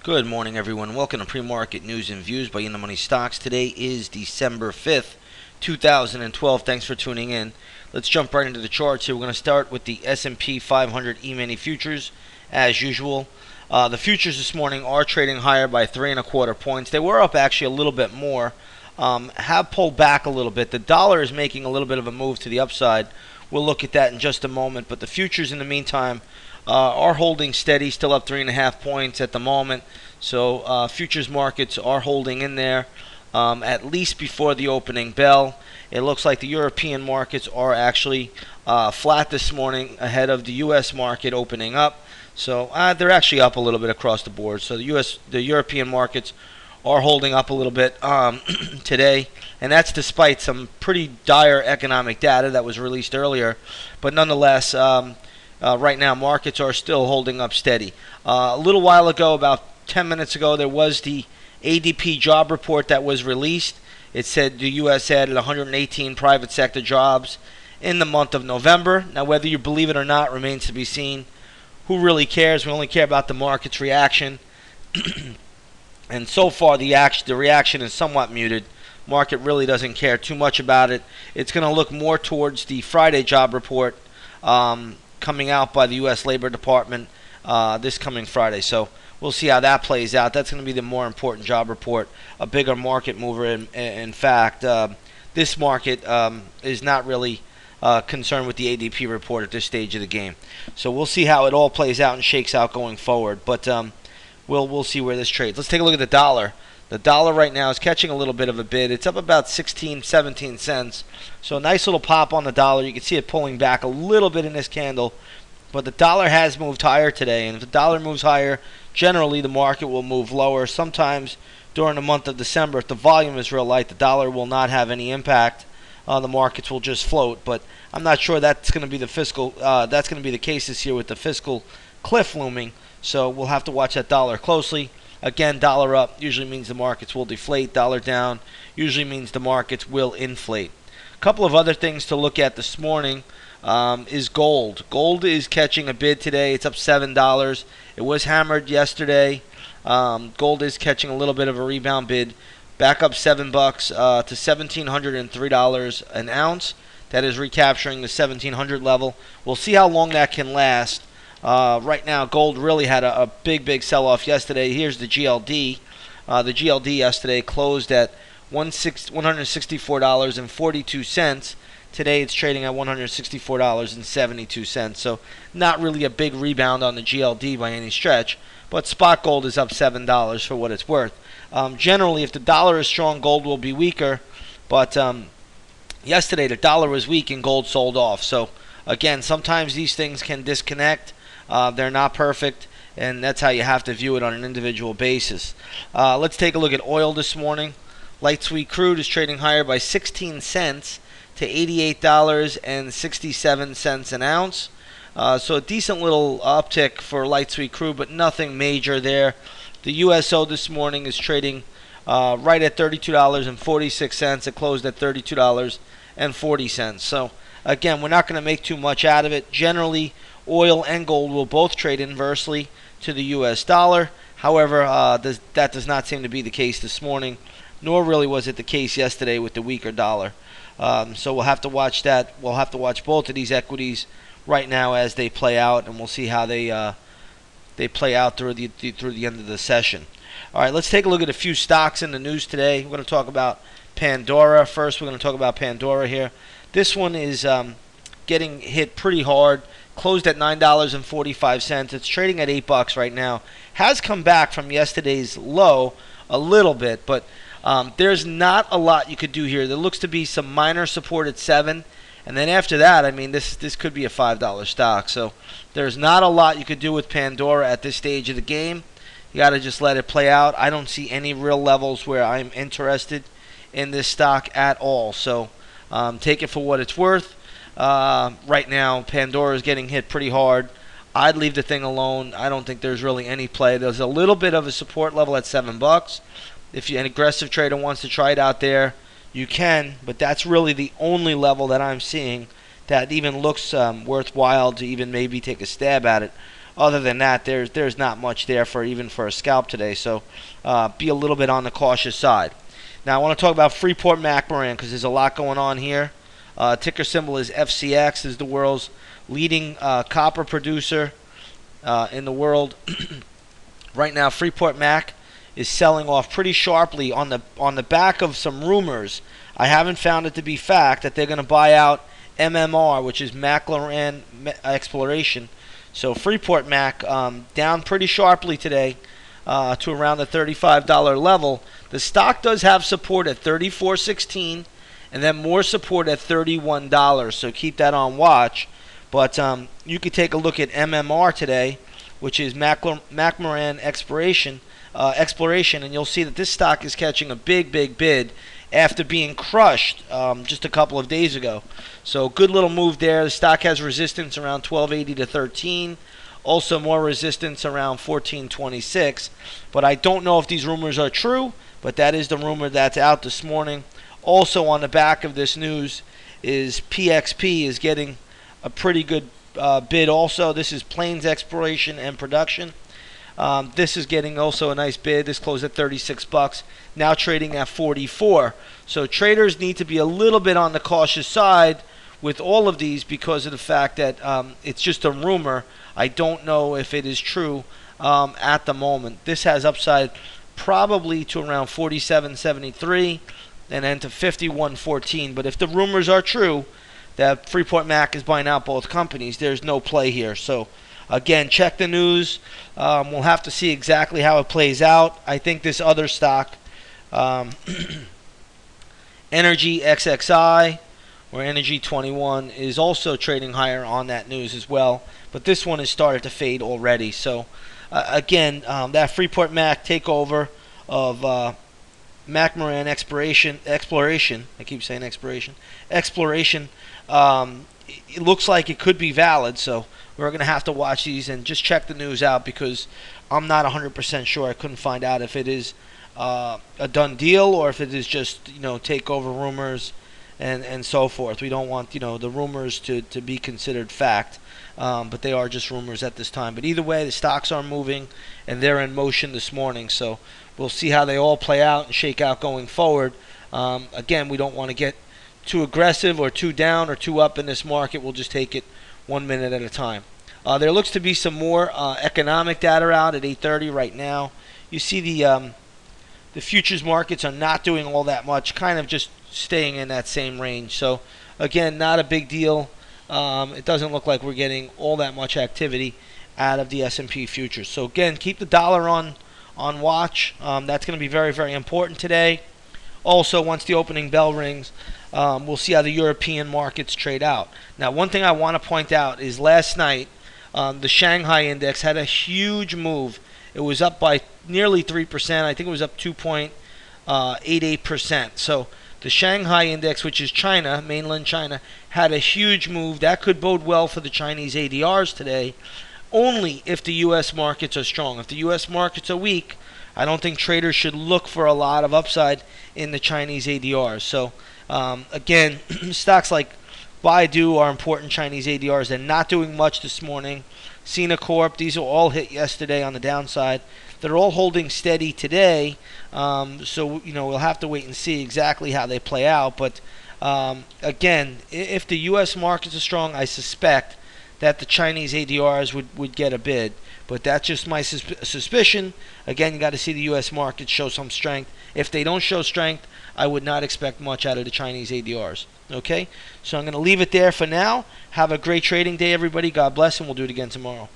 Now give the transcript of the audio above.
Good morning, everyone. Welcome to Pre-Market News and Views by In the Money Stocks. Today is December 5th, 2012. Thanks for tuning in. Let's jump right into the charts here. We're going to start with the S&P 500 E-mini futures, as usual. The futures this morning are trading higher by 3.25 points. They were up actually a little bit more. Have pulled back a little bit. The dollar is making a little bit of a move to the upside. We'll look at that in just a moment. But the futures, in the meantime, are holding steady, still up 3.5 points at the moment. So futures markets are holding in there, at least before the opening bell. It looks like the European markets are actually flat this morning ahead of the U.S. market opening up. So they're actually up a little bit across the board. So the European markets are holding up a little bit today, and that's despite some pretty dire economic data that was released earlier. But nonetheless, right now, markets are still holding up steady. A little while ago, about 10 minutes ago, there was the ADP job report that was released. It said the U.S. added 118 private sector jobs in the month of November. Now, whether you believe it or not remains to be seen. Who really cares? We only care about the market's reaction. And so far, the reaction is somewhat muted. Market really doesn't care too much about it. It's going to look more towards the Friday job report coming out by the U.S. Labor Department this coming Friday. So we'll see how that plays out. That's going to be the more important job report, a bigger market mover. In fact, this market is not really concerned with the ADP report at this stage of the game. So we'll see how it all plays out and shakes out going forward. But we'll see where this trades. Let's take a look at the dollar. The dollar right now is catching a little bit of a bid. It's up about 16, 17 cents. So a nice little pop on the dollar. You can see it pulling back a little bit in this candle. But the dollar has moved higher today. And if the dollar moves higher, generally the market will move lower. Sometimes during the month of December, if the volume is real light, the dollar will not have any impact. The markets will just float. But I'm not sure that's going to be the case this year with the fiscal cliff looming. So we'll have to watch that dollar closely. Again, dollar up usually means the markets will deflate. Dollar down usually means the markets will inflate. A couple of other things to look at this morning is gold. Gold is catching a bid today. It's up $7. It was hammered yesterday. Gold is catching a little bit of a rebound bid. Back up $7 to $1,703 an ounce. That is recapturing the 1,700 level. We'll see how long that can last. Right now, gold really had a big sell-off yesterday. Here's the GLD. The GLD yesterday closed at $164.42. Today it's trading at $164.72. So not really a big rebound on the GLD by any stretch. But spot gold is up $7 for what it's worth. Generally, if the dollar is strong, gold will be weaker. But yesterday the dollar was weak and gold sold off. So again, sometimes these things can disconnect. They're not perfect, and that's how you have to view it on an individual basis. Let's take a look at oil this morning. Light sweet crude is trading higher by 16 cents to $88.67 an ounce. So a decent little uptick for light sweet crude, but nothing major there. The USO this morning is trading right at $32.46. It closed at $32.40. So again, we're not going to make too much out of it. Generally, oil and gold will both trade inversely to the U.S. dollar. However, that does not seem to be the case this morning, nor really was it the case yesterday with the weaker dollar. So we'll have to watch that. We'll have to watch both of these equities right now as they play out, and we'll see how they play out through the end of the session. All right, let's take a look at a few stocks in the news today. We're going to talk about Pandora first. We're going to talk about Pandora here. This one is getting hit pretty hard. Closed at $9.45. It's trading at $8 right now. Has come back from yesterday's low a little bit, but there's not a lot you could do here. There looks to be some minor support at 7, and then after that, I mean, this could be a $5 stock. So there's not a lot you could do with Pandora at this stage of the game. You got to just let it play out. I don't see any real levels where I'm interested in this stock at all. So take it for what it's worth. Right now, Pandora is getting hit pretty hard. I'd leave the thing alone. I don't think there's really any play. There's a little bit of a support level at $7. If you're an aggressive trader wants to try it out there, you can. But that's really the only level that I'm seeing that even looks worthwhile to even maybe take a stab at it. other than that, there's not much there for even for a scalp today. So be a little bit on the cautious side. Now I want to talk about Freeport-McMoran because there's a lot going on here. Ticker symbol is FCX. Is the world's leading copper producer in the world. Right now, Freeport-Mac is selling off pretty sharply on the back of some rumors. I haven't found it to be fact that they're going to buy out MMR, which is McMoran Exploration. So Freeport-Mac down pretty sharply today to around the $35 level. The stock does have support at $34.16 and then more support at $31. So keep that on watch. But you could take a look at MMR today, which is McMoran Exploration, and you'll see that this stock is catching a big bid after being crushed just a couple of days ago. So good little move there. The stock has resistance around 1280 to 13. Also more resistance around 1426. But I don't know if these rumors are true, but that is the rumor that's out this morning. Also on the back of this news is PXP is getting a pretty good bid also. This is Plains Exploration and Production. This is getting also a nice bid. This closed at $36, now trading at $44. So traders need to be a little bit on the cautious side with all of these because of the fact that it's just a rumor. I don't know if it is true at the moment. This has upside probably to around 47.73 and then to 51.14. But if the rumors are true that Freeport-Mac is buying out both companies, there's no play here. So again, check the news. We'll have to see exactly how it plays out. I think this other stock, Energy XXI or Energy 21, is also trading higher on that news as well. But this one has started to fade already. So again, that Freeport-Mac takeover of McMoran Exploration. I keep saying Exploration. It looks like it could be valid, so we're going to have to watch these and just check the news out because I'm not 100% sure. I couldn't find out if it is a done deal or if it is just takeover rumors and so forth. We don't want the rumors to be considered fact, but they are just rumors at this time. But either way, the stocks are moving and they're in motion this morning, so we'll see how they all play out and shake out going forward. Again, we don't want to get too aggressive or too down or too up in this market. We'll just take it 1 minute at a time. There looks to be some more economic data out at 8:30 right now. You see the futures markets are not doing all that much, kind of just staying in that same range. So again, not a big deal. It doesn't look like we're getting all that much activity out of the S&P futures. So again, keep the dollar on watch. That's going to be very important today. Also, once the opening bell rings, we'll see how the European markets trade out. Now, one thing I want to point out is last night, the Shanghai index had a huge move. It was up by nearly 3%. I think it was up 2.88%. So the Shanghai index, which is China, mainland China, had a huge move. That could bode well for the Chinese ADRs today, only if the U.S. markets are strong. If the U.S. markets are weak, I don't think traders should look for a lot of upside in the Chinese ADRs. So again, stocks like Baidu are important Chinese ADRs. They're not doing much this morning. Sina Corp, these are all hit yesterday on the downside. They're all holding steady today. So we'll have to wait and see exactly how they play out. But again, if the U.S. markets are strong, I suspect that the Chinese ADRs would get a bid. But that's just my suspicion. Again, you got to see the U.S. market show some strength. If they don't show strength, I would not expect much out of the Chinese ADRs. Okay? So I'm going to leave it there for now. Have a great trading day, everybody. God bless, and we'll do it again tomorrow.